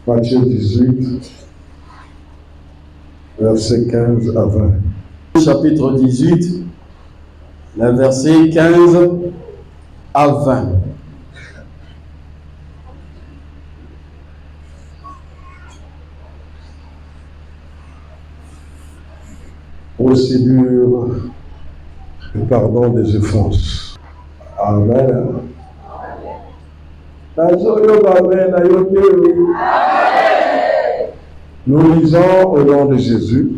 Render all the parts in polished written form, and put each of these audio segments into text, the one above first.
Matthieu 18, versets 15 à 20. Chapitre 18, les versets 15 à 20. Procédure de pardon des offenses. Amen. Nous lisons au nom de Jésus.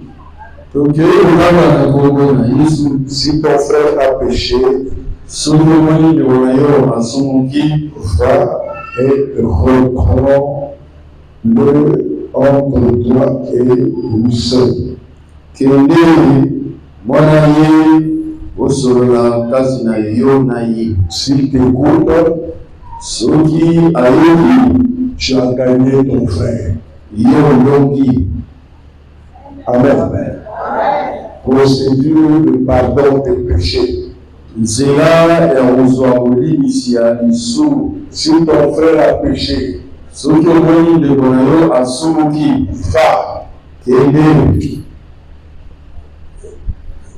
Si ton frère a péché, va et reprends-le entre toi et lui seul. S'il t'écoute, tu as gagné ton frère. Amen. Procédure de pardon des péchés. Si ton frère a péché, va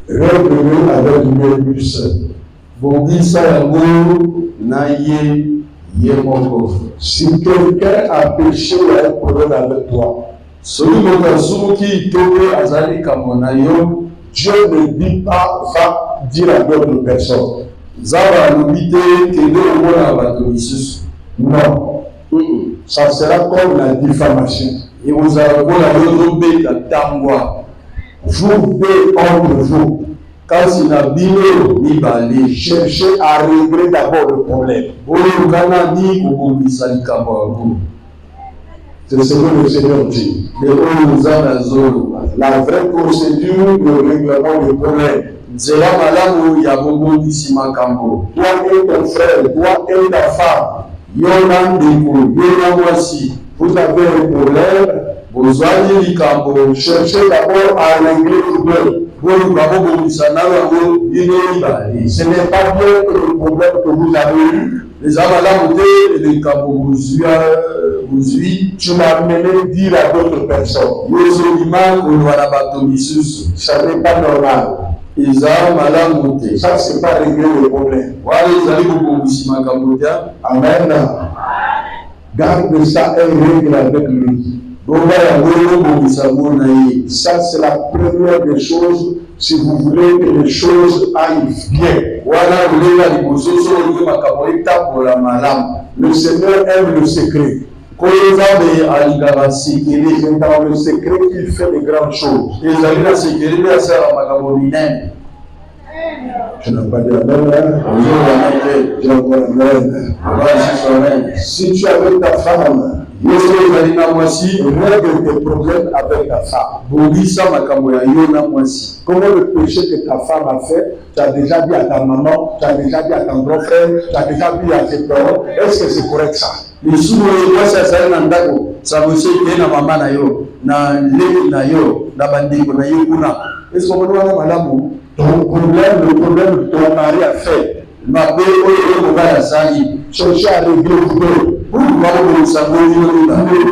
revenez avec lui seul. Si quelqu'un a péché, il y a un problème avec toi. Dieu ne dit pas, va dire à d'autres personnes. Non. Ça sera comme la diffamation. Vous deux entre vous. Cherchez à régler d'abord le problème. C'est ce que le Seigneur dit. La vraie procédure de règlement du problème. Toi et ton frère, toi et ta femme, vous avez un problème. Cherchez d'abord à régler le problème. Ce n'est pas bien que le problème que vous avez eu, tu l'as amené dire à d'autres personnes. Ça n'est pas normal. Ça, c'est pas régler le problème. Amen. Garde ça et règle avec lui. Ça, c'est la première des choses si vous voulez que les choses aillent bien. Le Seigneur aime le secret. C'est dans le secret qu'il fait de grandes choses. Je n'ai pas dit amen. Si tu es avec ta femme, règle tes problèmes avec ta femme. Comment le péché que ta femme a fait, tu as déjà dit à ta maman, tu as déjà dit à ton grand frère, tu as déjà dit à tes parents, est-ce que c'est correct ça? Ton problème, le problème que ton mari a fait, cherchez à régler le problème. Ne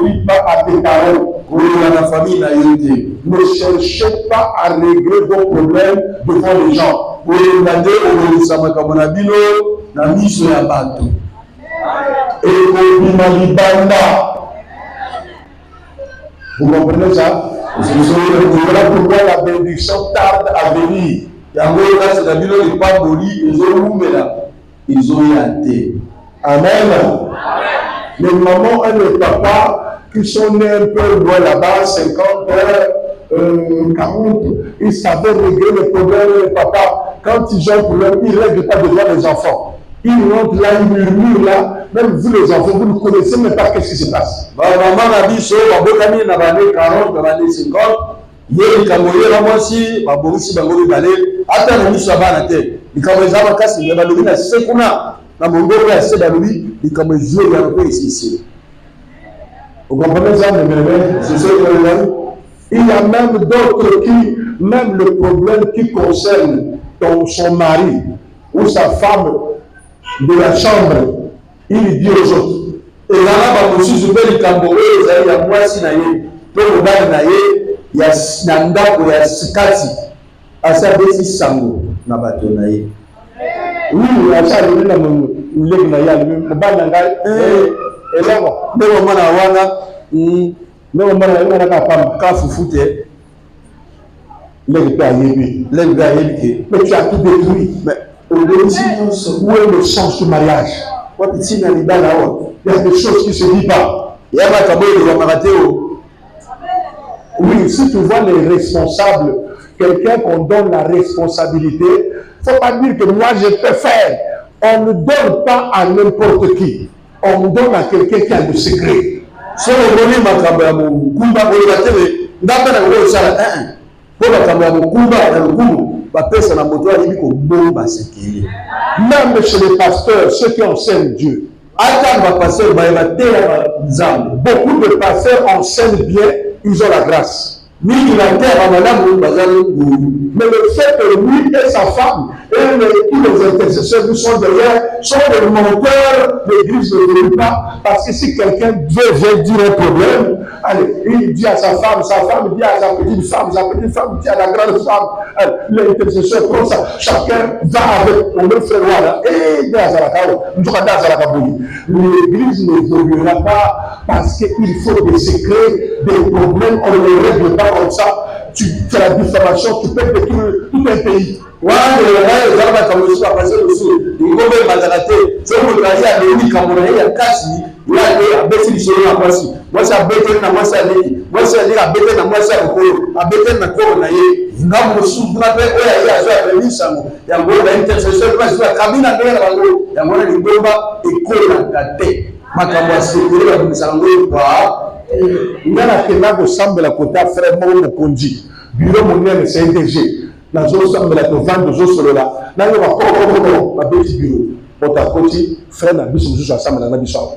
dis pas à tes parents. Ne cherchez pas à régler vos problèmes devant les gens. Et vous comprenez ça? Voilà pourquoi la bénédiction tarde à venir. Amen. Les mamans et les papas qui sont nés un peu loin là-bas, 50, 40, ils savaient régler les problèmes. Les papas, quand ils ont un problème, ils ne règlent pas devant les enfants. Ils rentrent là, ils murmurent là. Même vous les enfants, vous ne connaissez même pas qu'est-ce qui se passe. Vous comprenez ça, mes bébés? C'est ce que vous voulez. Il y a même d'autres qui, même le problème qui concerne son mari ou sa femme de la chambre, il dit aux autres. Et là, je vais le tambour, il y a moi si naïe. Donc, on va naïe, il y a Nanda ou il y a Sikati. À ça, c'est Sango, na bateau naïe. Oui, à ça, il y a le naïe, le bas nangai, et là, mais on m'a wana, mais on m'a dit ka foufouté. Les gars, mais tu as tout détruit. Mais où est le sens du mariage? Il y a des choses qui ne se disent pas. Oui, si tu vois les responsables, quelqu'un qu'on donne la responsabilité, il ne faut pas dire que moi je peux faire. On ne donne pas à n'importe qui. On donne à quelqu'un qui a le secret. Même chez les pasteurs, ceux qui enseignent Dieu. Beaucoup de pasteurs enseignent bien, ils ont la grâce. Mais le fait que lui et sa femme et tous les intercesseurs qui sont derrière sont des menteurs, l'église ne veut pas. Parce que si quelqu'un veut dire un problème, allez, il dit à sa femme dit à sa petite femme dit à la grande femme, l'intercesseur prend ça, chacun va avec mon même frère voilà, et l'église n'évoluera pas parce qu'il faut des secrets, des problèmes, on ne les règle pas comme ça. Tu fais la diffamation, tu peux détruire tout un pays. Ngana kena ko sambela kota frère mo konji bureau monene CNDG na zo sambela to vendre zo solo la na yo ba petit bureau bota koti frère na biso zo sambela na biso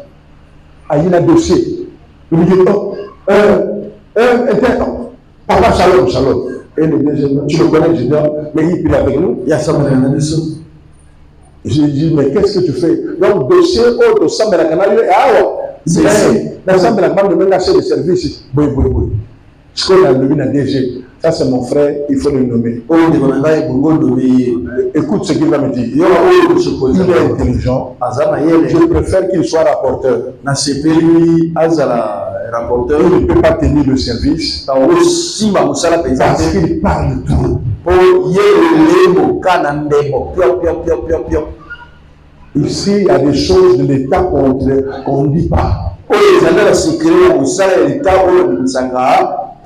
ayina dossier lui dit papa shalom et le deuxième tu le connais ingénieur mais il est avec nous il y a sambela na biso. Je dis mais qu'est-ce que tu fais donc dossier au sambela kana yo c'est l'ensemble de la banque de ménage de service. Oui. Ce qu'on a levé dans DG, ça c'est mon frère, il faut le nommer. Écoute ce qu'il va me dire. Il est intelligent. Je préfère qu'il soit rapporteur. Il ne peut pas tenir le service parce qu'il parle trop. Ici, il y a des choses de l'État qu'on ne dit pas.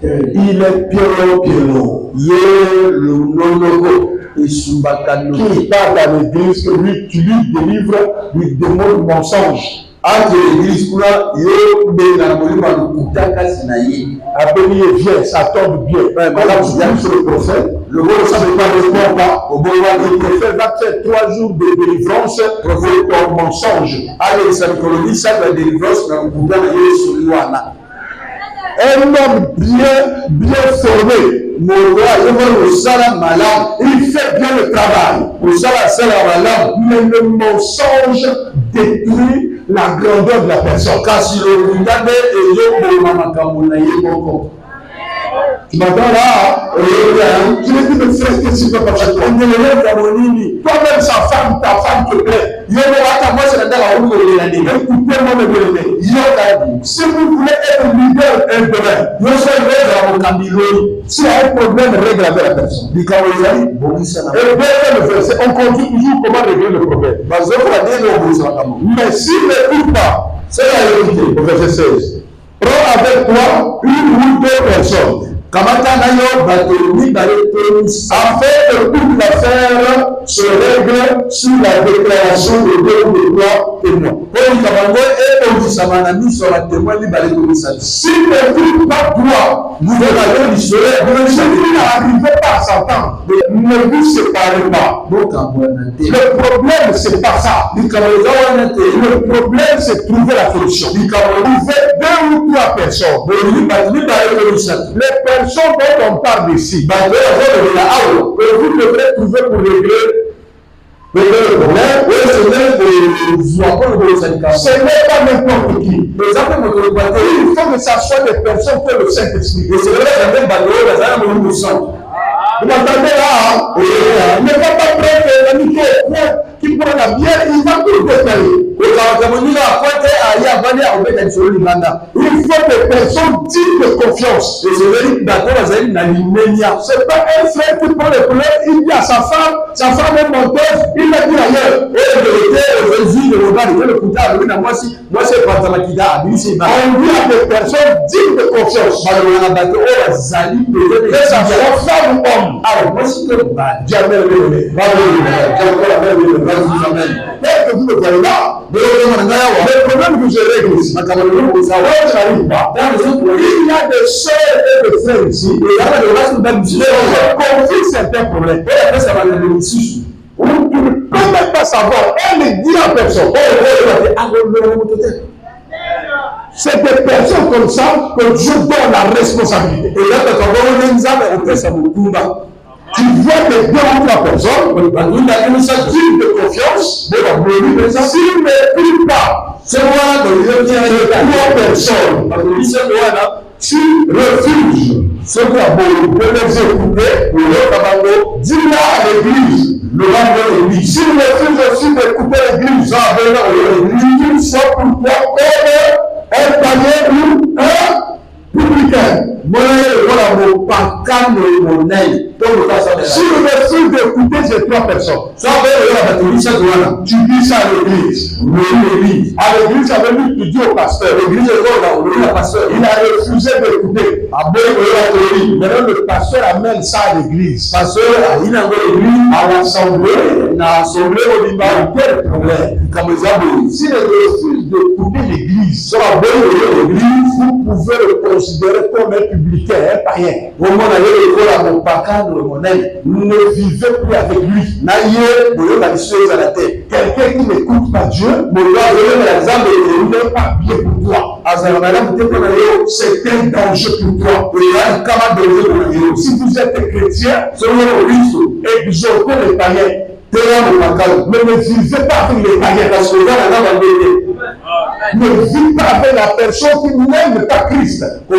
Il est Pierrot. Qui parle à l'église que lui, tu lui délivres du démon mensonge. Abéli est bien, ça tombe bien. Voilà, tu viens sur le prophète. Le roi ne savait pas répondre pas. Le prophète va faire 3 jours de délivrance pour ton mensonge. Allez, ça me dit ça, la délivrance, un homme bien formé. Il fait bien le travail. Mais le mensonge détruit la grandeur de la personne. Tu m'entends là? Tu me dis, mais frère, qu'est-ce que tu veux pas faire? Toi-même, sa femme, ta femme te plaît. Si vous voulez être leader un domaine, s'il y a un problème, règle avec la personne. Et le verset, on continue toujours comment régler le problème. Mais s'il n'écoute pas, c'est la vérité, au verset 16. Prends avec toi 1 ou 2 personnes. Afin que toute l'affaire se règle sur la déclaration de 2 ou 3 témoins. Si ne pas droit, vous n'arrivez pas à s'entendre. Ne vous séparez pas. Le problème, c'est pas ça. Le problème, c'est trouver la solution. Vous faites 2 ou 3 personnes. Les personnes dont on parle ici, que vous devrez trouver pour régler le problème. Ce n'est pas n'importe qui. Il faut que ça soit des personnes que le Saint-Esprit. Et c'est vrai que vous m'entendez là, hein? Il ne va pas prendre l'ami qui prend la bière, il va tout détailler. Il faut des personnes dignes de confiance. C'est pas un frère qui prend les pleurs, il dit à sa femme est menteuse, il l'a dit ailleurs. On dit à des personnes dignes de confiance. Que ça soit femme ou homme. Alors, moi, si que jamais le que vous le voyez là, le problème que je règle ici, il y a des soeurs et des frères ici, et confient certains problèmes. Vous ne pouvez même pas savoir, elle ne dit à personne. C'est des personnes comme ça que Dieu donne la responsabilité. Et là, quand on tu vois que deux ou trois personnes, dignes de confiance, s'ils ne prient pas, c'est moi trois personnes, tu refuses ce qu'on a beau de les écouter, dis-le à l'église. S'ils refusent aussi d'écouter l'église, ils sont pour toi comme un panier ou un publicain. Si vous refusez d'écouter ces trois personnes, tu dis ça à l'église. À l'église, ça veut dire que tu dis au pasteur. Il a refusé d'écouter. Maintenant, le pasteur amène ça à l'église. À l'assemblée, quel problème? S'il refuse d'écouter l'église, vous pouvez le considérer comme un publicain, un païen. Ne vivez plus avec lui. Quelqu'un qui n'écoute pas Dieu, il n'est pas bien pour toi. C'est un danger pour toi. Si vous êtes chrétien, exhortez les païens. Mais ne vivez pas avec les païens. Ne vivez pas avec la personne qui n'aime pas Christ. Ne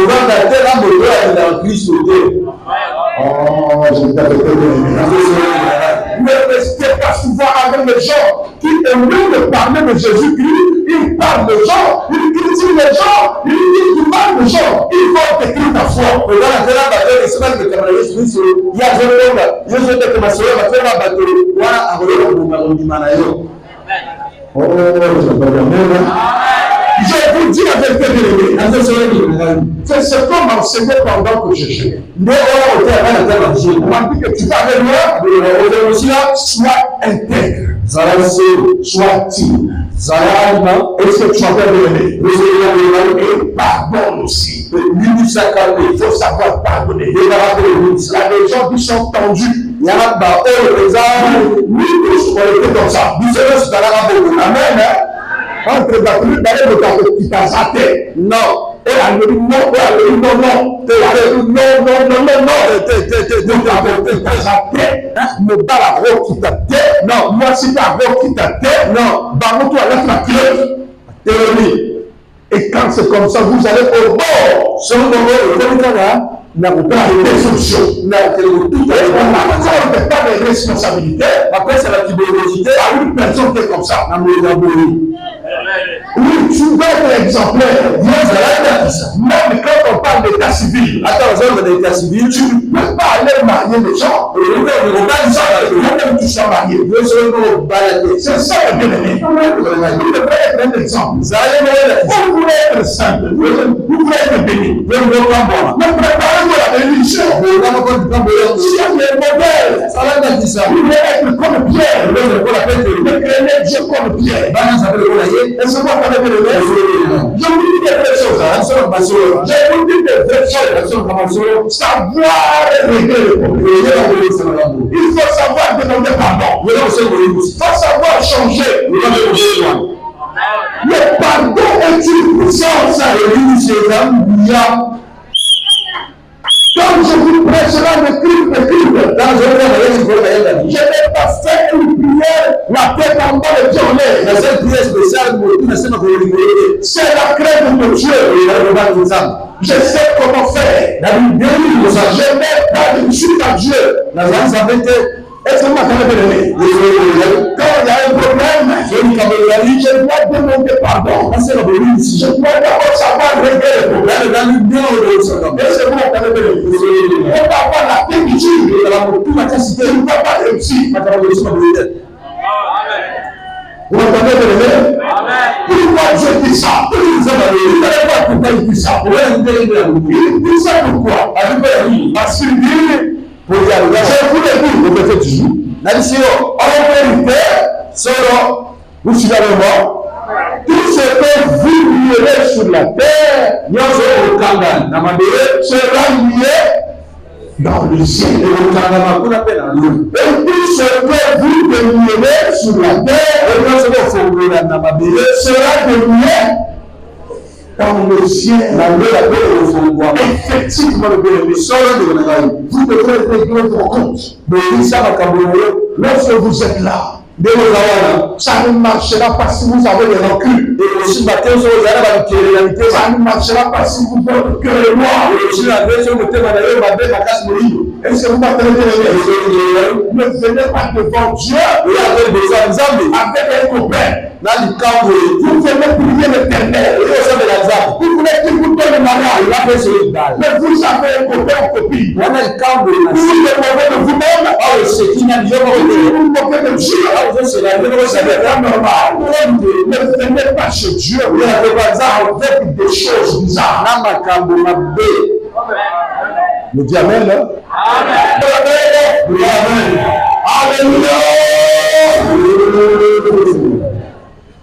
restez pas souvent avec les gens qui aiment de parler de Jésus-Christ. Ils parlent de gens, ils critiquent les gens, ils disent du mal de gens. Ils vont détruire ta foi. Je vous dis la vérité, c'est ce qu'on m'a enseigné pendant que je jeûnais. On m'a dit que tu vas avec moi, sois intègre, sois digne. Est-ce que tu m'appelles aimer? Et pardonne aussi. Il faut savoir pardonner. Il y a des gens qui sont tendus. Nous tous, on était comme ça. Amen. Entre qui t'a zaté. Non. Et elle me dit non, non, moi si ta robe qui t'a tête, non, bah toi laisse la clé. Et quand c'est comme ça, vous allez au bord. Selon le n'a pas de solution. Pas de responsabilité. Après, c'est la typologie à une personne qui est comme ça. Oui, tu dois être exemplaire. Même quand on parle d'état civil, tu ne peux pas aller marier les gens. Même tu sois marié. C'est ça le bien-aimé. Vous devez être un exemple. Vous voulez être simple. Vous voulez être béni. Mais préparez-vous la bénédiction. Si elle est modèle, vous voulez être comme Pierre. Dieu comme Pierre. Et c'est quoi qu'on a fait le reste? Je vous dis des vraies choses. Je vous dis des vraies choses. Savoir régler le problème. Il faut savoir demander pardon. Il faut savoir changer. Le pardon est une puissance. Quand je vous prêcherai le crime, je n'ai pas fait une prière, la tête en bas, les pieds en l'air. La seule prière spéciale, c'est la crainte de Dieu. Je sais comment faire. Je mets pas de suite à Dieu. Est-ce que vous m'entendez bien? Quand il y a un problème, je dois demander pardon. Je dois d'abord savoir régler le problème. Est-ce que vous m'entendez bien? On ne va pas la plénitude. Je ne vais pas réussir. Vous m'entendez bien? Pourquoi Dieu dit ça? Pourquoi il dit ça? Il dit ça pourquoi? Parce qu'il dit, je vous l'ai dit, le verset 18. En vérité, vous suivez avec moi, tout ce que vous lierez sur la terre sera lié dans le ciel. Et tout ce que vous lierez sur la terre sera lié dans le ciel. Effectivement, le bien-aimé, vous devrez régler vos comptes. Lorsque vous êtes là, ça ne marchera pas si vous avez des rancunes. Ça ne marchera pas si vous faites que le noir. Est-ce que vous m'entendez bien? Ne venez pas devant Dieu avec un copain. Vous venez prier l'Éternel. Vous voulez qu'il vous donne le mariage. Mais vous avez un copain ou copine. Vous vous moquez de vous-même. Vous vous moquez de Dieu. C'est pas normal. Ne venez pas chez Dieu avec des choses bizarres. Le dit Amen. Amen. Alléluia.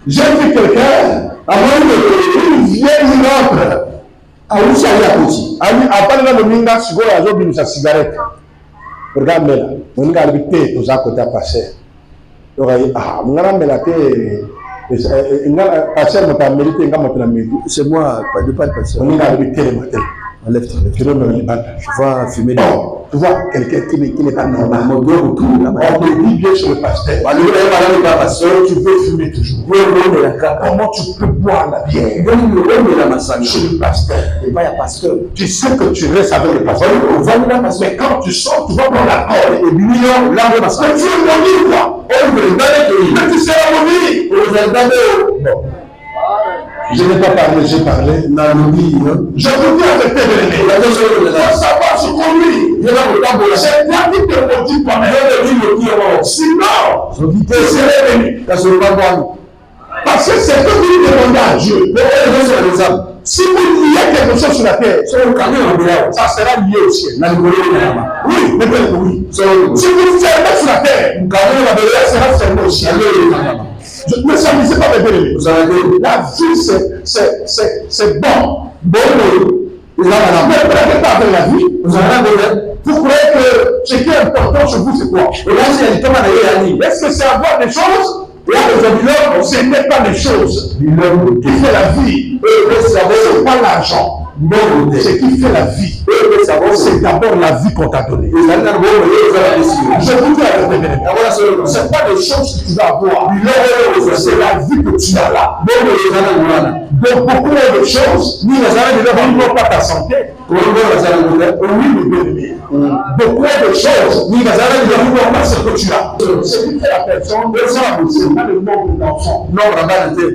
J'ai vu quelqu'un, une vieille montre. Où ça y a petit? Après le minga, si vous avez une cigarette. Regarde là. On a habité tous à côté à passer. C'est moi, pas de passer. On a habité le matin. Je vois fumer. Tu vois quelqu'un qui n'est pas normal. On te dit bien sur le pasteur. Tu veux fumer toujours. Comment tu peux boire la bière chez le pasteur? Tu sais que tu restes avec le pasteur. Mais quand tu sors, tu vas prendre l'alcool. Mais tu es moni, quoi. Mais tu seras moni. Bon. Je n'ai pas parlé, j'ai parlé. Je vous dis avec tes bénéfices. Il faut savoir ce qu'on lit. C'est toi qui te maudis toi-même. Sinon, tu serais béni. Parce que c'est que vous demandez à Dieu. Si vous liez quelque chose sur la terre, ça sera lié au ciel. Oui, mais oui. Si vous fermez sur la terre, ça sera fermé au ciel. Ne s'amusez pas de bénéfice. La vie, c'est bon. Mais ne prenez pas avec la vie. Vous croyez que ce qui est important chez vous, c'est quoi? Est-ce que c'est avoir des choses? Ce n'est pas les choses qui fait la vie. Ce n'est pas l'argent. Ce qui fait la vie, c'est d'abord la vie qu'on t'a donnée. Je vous dis à la ce n'est pas les choses que tu vas avoir. C'est la vie que tu as là. Donc beaucoup de choses, nous n'avons pas ta santé. Oui, mais bien-aimé. Beaucoup de choses, nous n'avons pas ce que tu as. Ce qui fait la personne, ce n'est pas le nombre d'enfants.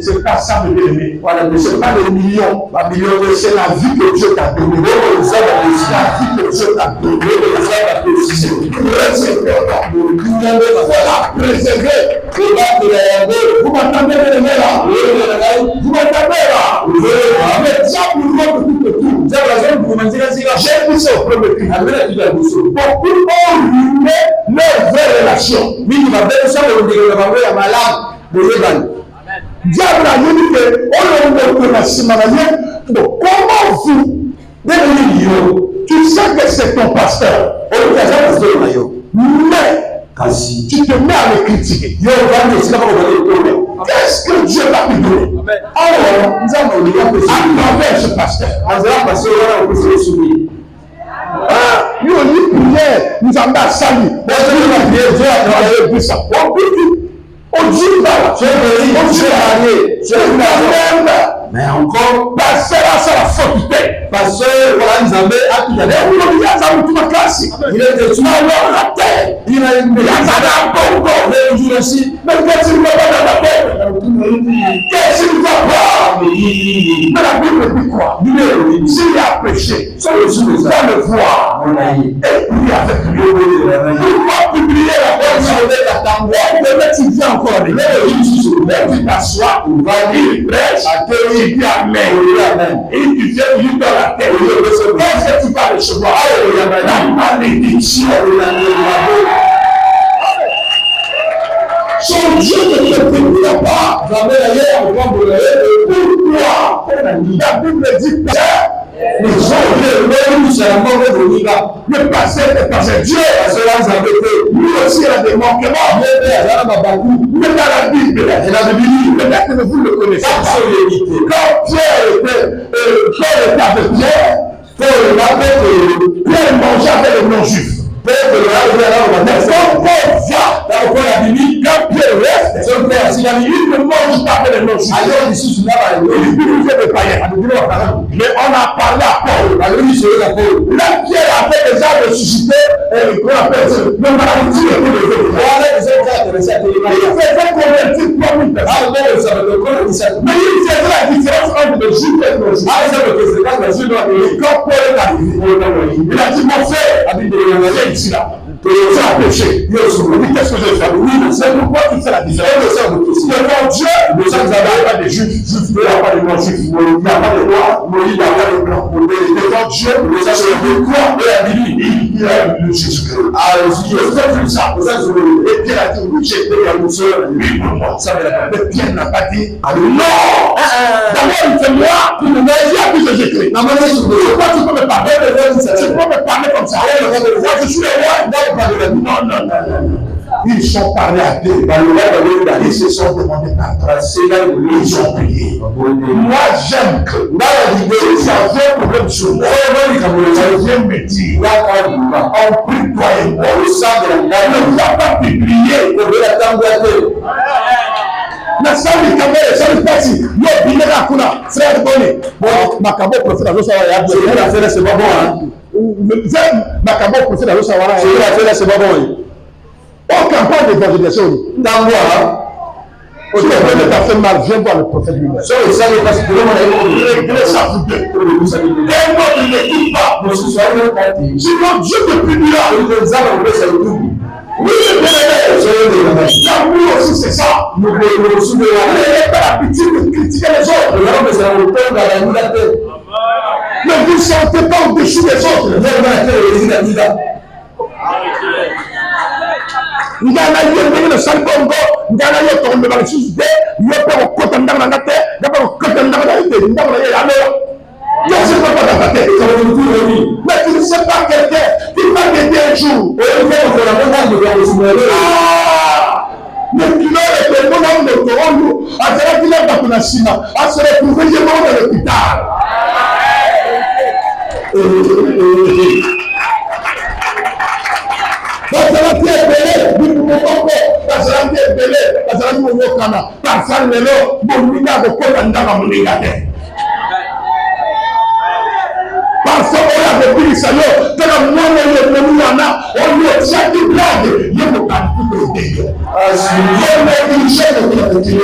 C'est pas ça, mes bien-aimés. Ce n'est pas les millions. C'est la vie que Dieu t'a donnée. La vie que Dieu t'a donnée. Voilà, préserver. Vous m'entendez, bien-aimé, là? Vous m'entendez, là? Mais j'ai dit ça au premier cri. Beaucoup ont ruiné leur vraie relation. Diable a dit que comment vous, tu sais que c'est ton pasteur, mais tu te mets à le critiquer. Qu'est-ce que Dieu va te donner? Alors, à travers ce pasteur, nous on dit prière, nous avons sali. Dieu a travaillé pour ça. On dit pas. Tu es marié. Tu es marié. Mais encore, pasteur a la faute. Pasteur, voilà, nous avons il est de tout la terre. Il a une il aussi. Mais qu'est-ce qu'il ne va pas dans la terre? Qu'est-ce qu'il ne va pas? Mais la Bible dit quoi? S'il a péché, ça le voir. Et puis avec lui, il va publier la personne. Tu viens encore. Tu t'assois, il prêche, il dit Amen. Et tu viens lui dans la terre. Qu'est-ce que tu vas recevoir? La malédiction. Son Dieu ne te bénira pas. Pourquoi? La Bible dit que les gens le passé est passé. Dieu, lui aussi a des manquements. Mais dans la Bible, peut-être que vous le connaissez. Quand Pierre était avec Pierre, Pierre mangeait avec les non-juifs. Mais quand Paul va, quand Pierre reste, il ne mange pas avec les non-juifs. Mais on a parlé à Paul. Là, Pierre avait déjà ressuscité, qu'on appelle le maladie. Il faisait convertir 3000 personnes. Mais il faisait la différence entre les juifs et les non-juifs. Et quand Paul est arrivé, il a dit, mon frère, ici là. C'est un péché. Qu'est-ce que je fais? Oui, c'est pourquoi tu fais la différence. Devant Dieu, nous n'avons pas des juifs, il n'y a pas de non-juifs, il n'y a pas de noirs, il n'y a pas de blancs. Devant Dieu, nous avons quoi? Il a eu Jésus-Christ. Je fais tout ça. Et Pierre a dit, oui, j'ai été à mon soeur, lui pour moi. Mais Pierre n'a pas dit, non! D'abord, il fait moi, pour me dire à qui Jésus-Christ. Pourquoi tu peux me parler? Tu peux me parler comme ça. Je suis le roi. Non. Ils sont parlés à Dieu. Ils se sont demandé pardon. Ils ont prié. Moi, j'aime que si ça vient problème sur moi, je viens me dire, on prie toi et moi. Ne va pas publier. Na sali kamere sali pasi yo binera kuna frère Boni bon makabo prophète azo sawa ya Dieu la faire c'est pas bon makabo prophète azo sawa ya Dieu la faire c'est pas bon on campagne d'évangélisation d'envoi au lieu de faire mal viens voir le prophète lui-même ça savez parce que régler ça vous deux et moi il ne quitte pas sinon Dieu te punira oui, l'amour aussi c'est ça. Nous n'avez pas l'habitude de critiquer les autres. Ne vous sentez pas au-dessus des autres. Ngana yeye le salbongo, ngana yeye tombe dans le sujet, yeye peut côté dans la tête, d'abord côté dans la tête, dans la tête alors. Je ne sais pas dans ta tête, ça va vous dire. Mais tu ne sais pas quelqu'un qui va t'aider un jour. Mais tu l'as été mon homme de Toronto, à ce qu'il a dans la Chine, à se retrouver dans l'hôpital. Parce qu'on a depuis ça, que la moindre on lui a chaque blague, il y a pas de dégâts. Il y a une chaîne qui a été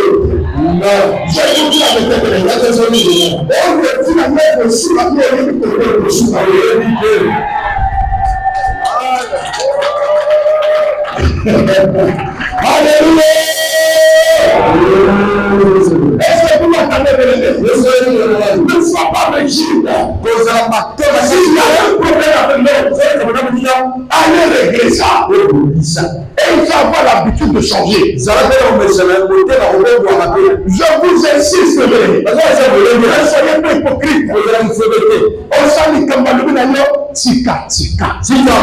j'ai tout ça avec les gars, on lui a dit la mère aussi, la mère aussi, alléluia. Est-ce que vous m'entendez? Ne sois pas rigide. S'il y a un problème avec l'autre, allez régler ça. Et il faut avoir l'habitude de changer. Je vous insiste, ne soyez pas hypocrite. On s'en dit comme tika. Si tu as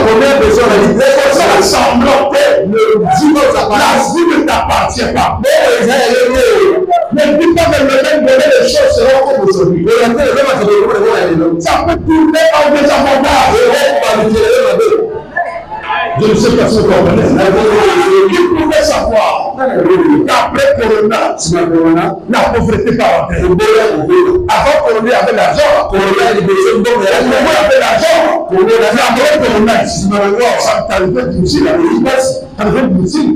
combien de besoin de l'idée, ça semblanté, la vie ne t'appartient pas. Ne dis pas que le même donner les choses seront comme aujourd'hui. Ça peut tourner en désavantage. Je ne sais pas si vous comprenez. Qui pouvait savoir Après Corona, la pauvreté pas rentrée. Avant Corona, il y avait l'argent. Corona, il y avait l'argent. Après Corona, ça t'arrivait difficile. T'arrivait difficile.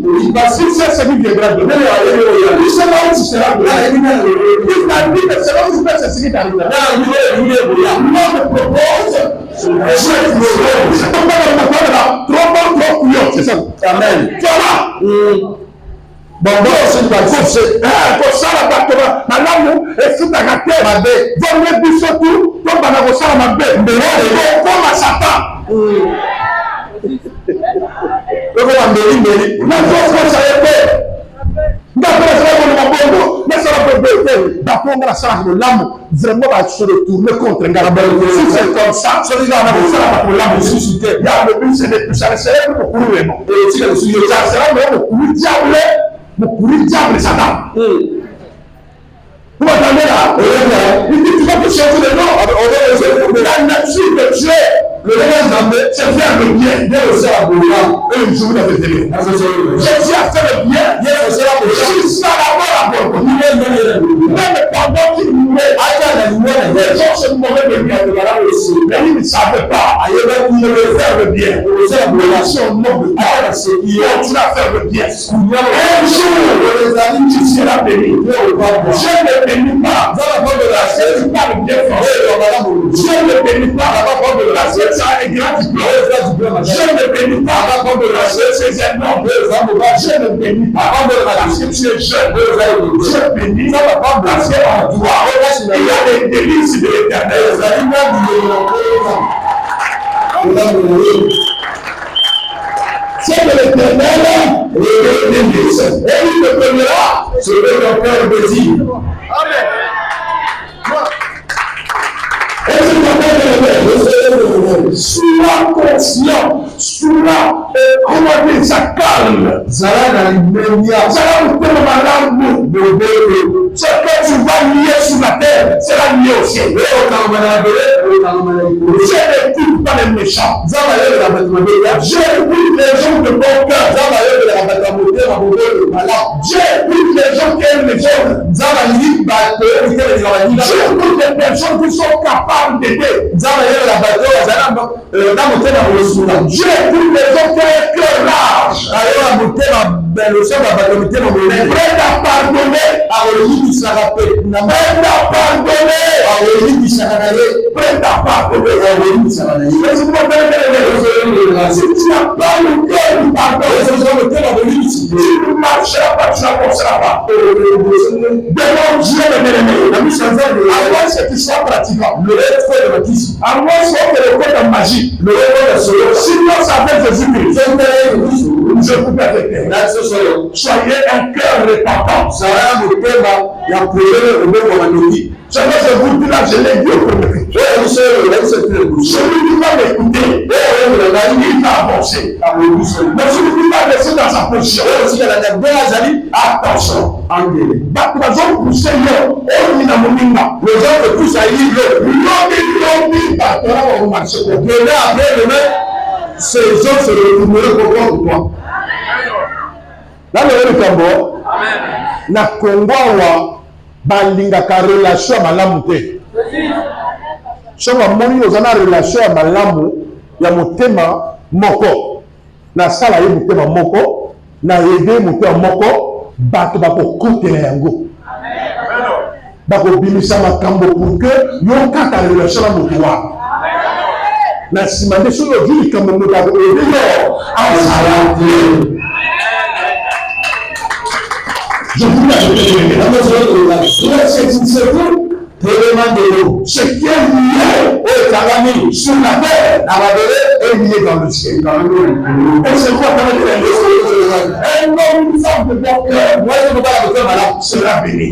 Si c'est celui qui viendra de il sait là où tu seras. Il t'a dit que c'est là où tu fais, c'est ce qui t'arrivera. Moi, je propose. C'est ça. Amen. Voilà. Bon, c'est une chose. Pour ça, la battement. Madame, et si tu as raté, ma bête, vous me surtout, comme dans la salle, ma bête. Mais comme à Satan. Le gars, mais vraiment va se retourner contre un gars. Si c'est comme ça, celui-là va pour l'âme ressuscité. Il y a le but, c'est de ça serait pour courir. Ça sera même pour courir diable, Satan. Vous m'entendez là? Il dit tu vas te changer de nom. La nature de Dieu. Le c'est faire le bien. Dieu le sait à Boula. Et je vous l'avais dit. Jésus a fait le bien. Dieu le sait à Boula. Jusqu'à la mort à Boula. Même pendant qu'il mourait, les gens se mouraient de bien. Mais ils ne savaient pas. Il devait faire le bien. Si on nomme de Dieu, il continue à faire le bien. Un jour, tu seras béni. Dieu ne bénit pas. C'est pas le bien fait. Dieu ne bénit pas. Ça est gratuit. Je ne bénis pas avant de lâcher ses ennemis. Je ne bénis pas parce que tu es jeune. Je bénis parce qu'en toi, il y a des délices de l'éternel. C'est de l'éternel les délices. Et il te donnera ce que ton cœur désire. Amen. Sois conscient, sois, comment dire, ça calme. Ça va ce que tu vas lier sur la terre, sera lié au ciel. Dieu n'écoute pas les méchants. Dieu écoute les gens de bon cœur. Dieu écoute les gens qui aiment les autres. Dieu écoute les personnes qui sont capables d'aider. Dieu écoute les gens qui ont un cœur large. Prêt à pardonner. Prêt à pardonner. Prêt à pardonner. Si tu n'as pas le cœur du pardon, tu ne marcheras pas, tu n'avanceras pas. Devant Dieu le bien-aimé, à moins que tu sois pratiquant, à moins que tu aies de magie, sinon ça fait Jésus-Christ. Je vous permets. Soyez un cœur repentant. Je vous dis là, je l'ai dit au premier. Celui qui va m'écouter, il va avancer. Mais celui qui va rester dans sa position, attention. Les gens te poussent à y aller. Ces gens se retourneront contre toi. Là, le Congo, na Congo, balingaka relation à malamu te. Soka moni ozana relation à malamu ya motema moko. Na sala ye motema moko, na yede motema moko, bato bako kotela yango. Bako bimisa makambo pour que yo kata relation à motowa. Na simande so yo juli kambo motako ede yo asalate. Je vous l'ai dit, ce qui est lié sur la terre est lié dans le ciel. Et c'est quoi un homme, une femme de bon cœur, sera béni.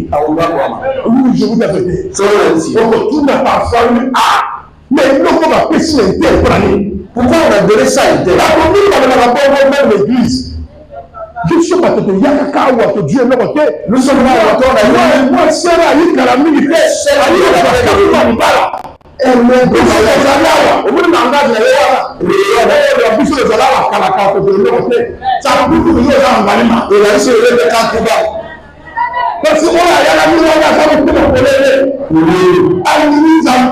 Oui, je vous l'ai dit. On retourne parfois, mais il ne faut pas pécher l'intérêt pour aller. Pourquoi on a donné ça intérêt? La commune dans le rapport même l'église. Je suis pas tout yakaka ou à Dieu le côté. Nous sommes là encore. Moi, c'est là, il y a la militaire. C'est là, il y a la militaire. Parce qu'on a la mise en place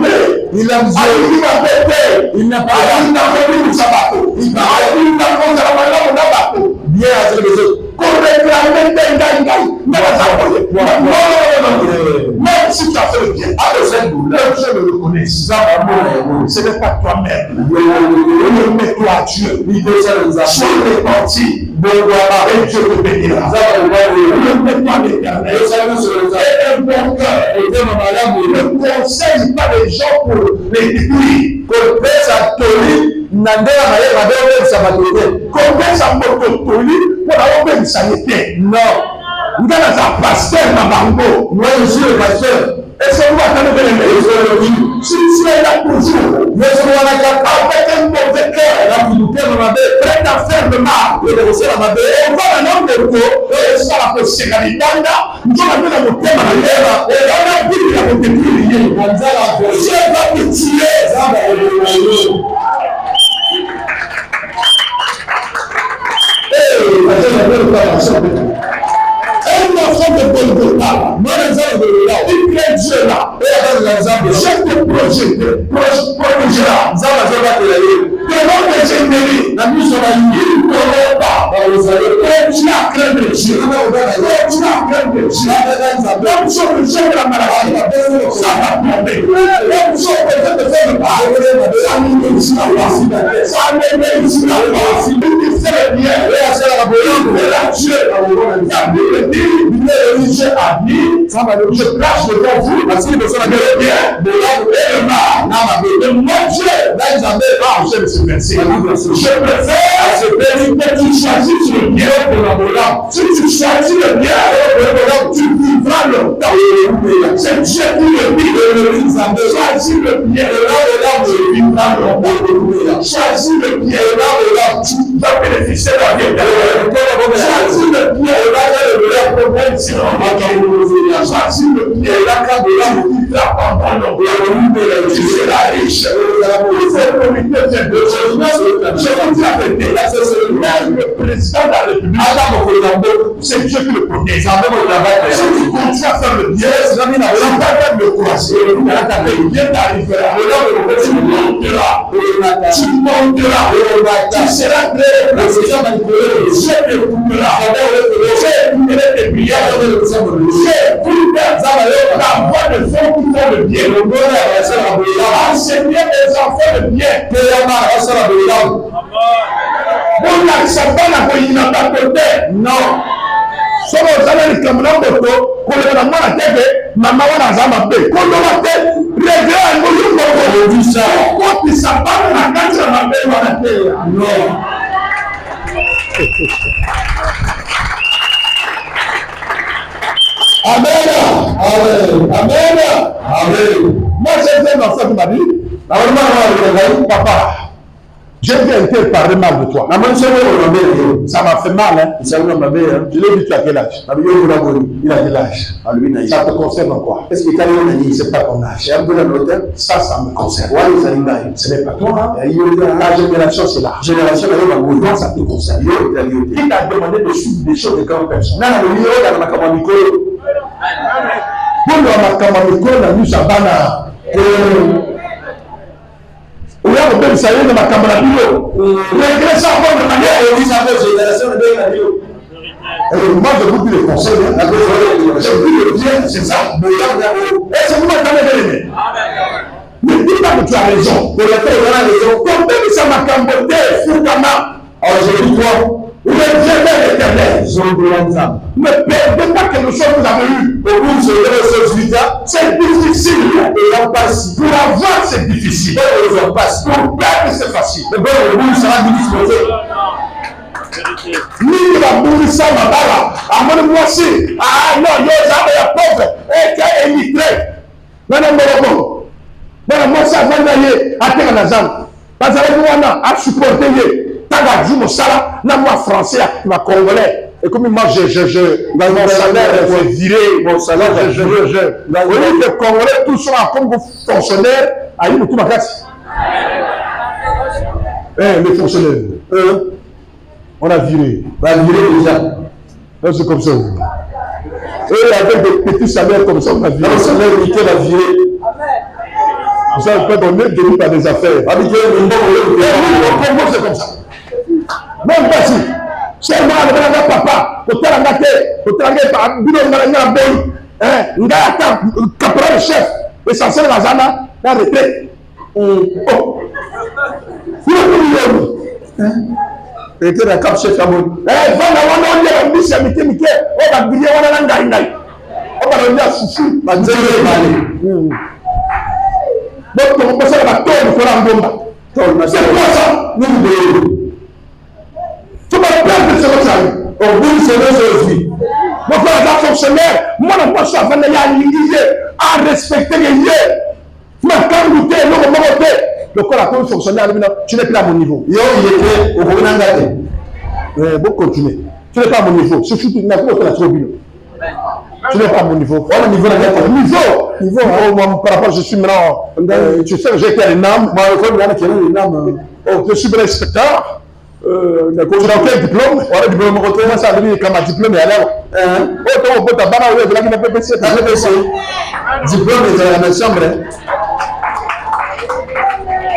de il n'a pas même si tu as fait le bien, je le reconnais. Ce n'est pas toi-même. Remets-toi à Dieu. Sois repenti. Et Dieu te bénira. Remets-toi à l'Éternel. Et un bon cœur. Ne conseille pas les gens pour les détruire. Non. Pasteur, moi je suis le pasteur. Et c'est moi qui ai si tu es là toujours, avec un mauvais cœur, prête à faire le mal, on va maintenant de vous, et ça la possible. Nous allons dans le thème et on a dit qu'il a été prié. Dieu va te tuer. Un enfant de Golgotha, il crée Dieu là. Je te protégera. Devant tes ennemis, il ne t'aura pas. Tu as craint de Dieu. Tu as craint de Dieu. Même si on rejette la maladie, ça va tomber. Même si on peut te faire le mal, ça ne réussira pas. Ça ne réussira pas. Il te fait le bien. Et là, Dieu a dit le dit, Dieu a dit, je place devant vous, parce qu'il me semble le bien, de l'homme et le mal. De mon Dieu, je me suis versé. Je préfère que tu choisisses le bien pour l'homme. Si tu choisis le bien pour l'homme, tu vivras longtemps. C'est Dieu qui le dit. Choisis le bien de l'homme, tu vivras longtemps. Choisis le bien de l'homme, tu vas bénéficier de la vie éternelle. Choisis le bien de l'homme, choisis le bien de l'homme, tu vivras pendant longtemps. Tu seras riche. Cette communauté vient de je vous dis la vérité, même le président de la République, c'est Dieu qui le protège. Si tu continues à faire le bien, tu vas même le courage. Le bien t'arrivera. Tu monteras. Tu monteras. Tu seras très Dieu t'écoutera. Dieu écouterait tes prières. Dieu écouterait la voix de ceux qui font le bien. Enseigner les enfants le bien. On n'accepte pas la politique dans ta côté. Non. Sauf que vous avez le cameroun de toi, qu'on est dans la tête, maman a zama paix. Qu'on doit tête, régler un peu de dit ça. Quand tu sais pas la carte de ma paix, on a paix. Non. Amen. Amen. Amen. Amen. Moi, j'ai un enfant qui m'a dit, papa, j'ai bien été parler mal de toi. Ça m'a fait mal. Hein? Je l'ai dit, tu as quel âge? Il a quel âge? Ça te concerne quoi? Est-ce que c'est pas ton âge? Ça me concerne. Ce n'est pas toi. Hein? La génération, c'est là. Donc, ça te concerne. Il t'a demandé de suivre des choses de grandes personnes. Pour le Makamamiko, la nuit, ça va. Ça y est, ma camarade, régresse encore de manière moi, je vous dis les conseils. Je vous dis le bien, c'est ça. Et c'est vous m'entendez bien. Ne dis pas que tu as raison. Pour le faire, tu as raison. Comme même ça m'a camboté, Foukama. Alors, je dis quoi? Vous êtes bien vers l'éternel. Ne perdez pas quelque chose que vous avez eu. C'est difficile. Pour avoir, c'est difficile. Pour perdre, c'est facile. Ni la bourrissa ma bala. À mon voici. Ah non, il y a pauvre. Et qui a émigré. Madame Morobon. Madame Mossa Vandaye. À terre la jambe. Parce que nous, on a supporté. Taga Jumo Sala, là moi français, ma congolais. Et comme moi, mon salaire est viré, mon salaire, oui, les Congolais, tous sont comme fonctionnaires, Aïe, tout ma casse. Les fonctionnaires. On a viré. On a viré déjà. C'est comme ça. Et avec des petits salaires comme ça, on a viré. Le salaire nickel a viré. Vous savez, quand on est devenu par des affaires. C'est comme ça. Même pas si. Seulement, le papa, au terrain, par bidon de boy, caporal chef, essentiel la zana, la retraite. Et que la cap chef à mon. C'est quoi ça? Nous tu vas perdre ce que au bout de ce vie. Donc, la fonctionnaire, moi, je pense que ça va à respecter les lieux. Mais quand vous êtes le corps à cause fonctionnaire, tu n'es plus à mon niveau. Il était au Rwanda. Bon, continuer. Tu n'es pas à mon niveau. C'est surtout que tu n'as trop bien. Tu n'es pas à mon niveau. Voilà, niveau, par rapport, je suis maintenant. Tu sais, j'ai été à l'ENAM. Moi, je suis inspecteur. Tu as quel diplôme? Voilà, diplôme européen, ça a donné comme un diplôme et alors. On peut t'abattre avec la PPC. Diplôme est dans la chambre.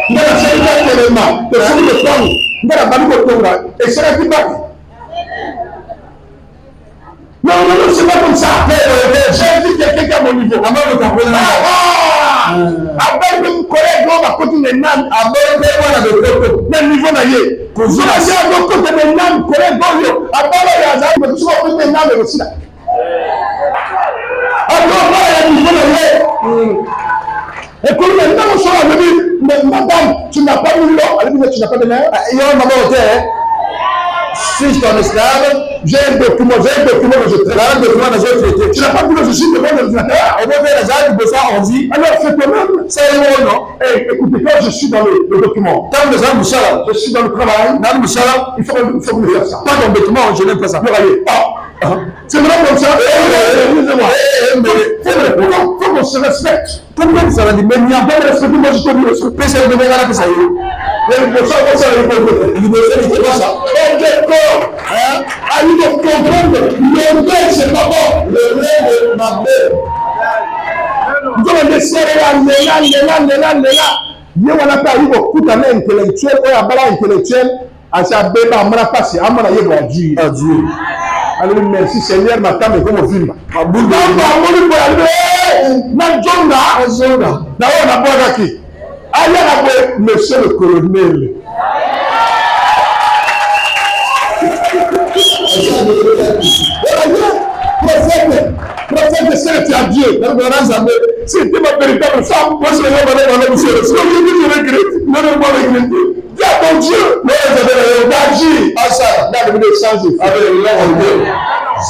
Il y a un élément. Il y a un élément. Il y a un élément. Et c'est là qui bat. Non, c'est pas comme ça. J'ai dit quelqu'un à mon niveau. Avec mon collègue, on va continuer à mais niveau naïe. Vous avez un côté de l'âme, collègue, après il y a un peu de choses qui sont là aussi. Alors, il y a niveau naïe. Et comme maintenant, on sera venu, madame, tu n'as pas de l'eau, elle dit, tu n'as pas de l'air. Il y a un moment où si je suis en esclave, j'ai un document que je traite. Tu n'as pas de l'eau, je suis devant l'ordinateur. On va faire les gens qui ça, on dit. Alors, c'est quand même. C'est un non. Écoutez, quand je suis dans le document, quand je suis dans le travail, il faut me faire ça. Pas dans le document, je n'aime pas ça. C'est vrai comme ça. Il faut qu'on se respecte. Pourquoi ça va dire, mais il n'y a pas de respect, moi je te dis, respect, c'est le même à la ça y est. Il faut ça. D'accord. Il faut comprendre. Le lait, c'est pas bon. Le lait de ma mère. Vous allez laisser là. Il y a un appel beaucoup intellectuel, ou un bala intellectuel, à sa bébé, à mon appasi, à mon aïe, à Dieu. Alors, merci Seigneur, ma femme est comme au film. Monsieur le colonel. Prophète, c'est à Dieu. C'était ma véritable femme. Moi, je l'ai monsieur. Si je regrette, non, regretter. Dis à ton Dieu. Non, j'avais là, le changer.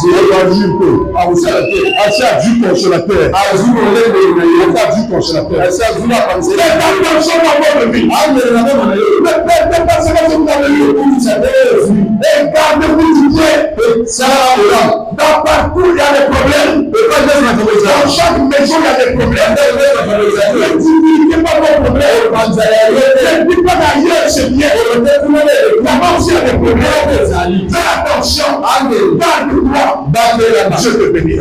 Dieu consolateur. Dieu consolateur. Dans parcours, il y a des problèmes. Dans chaque maison, il y a des problèmes. Ne dis pas vos problèmes. Ne dis pas d'ailleurs, c'est bien. Là-bas aussi, il y a des problèmes. Fais attention. Garde-toi. Je te bénis.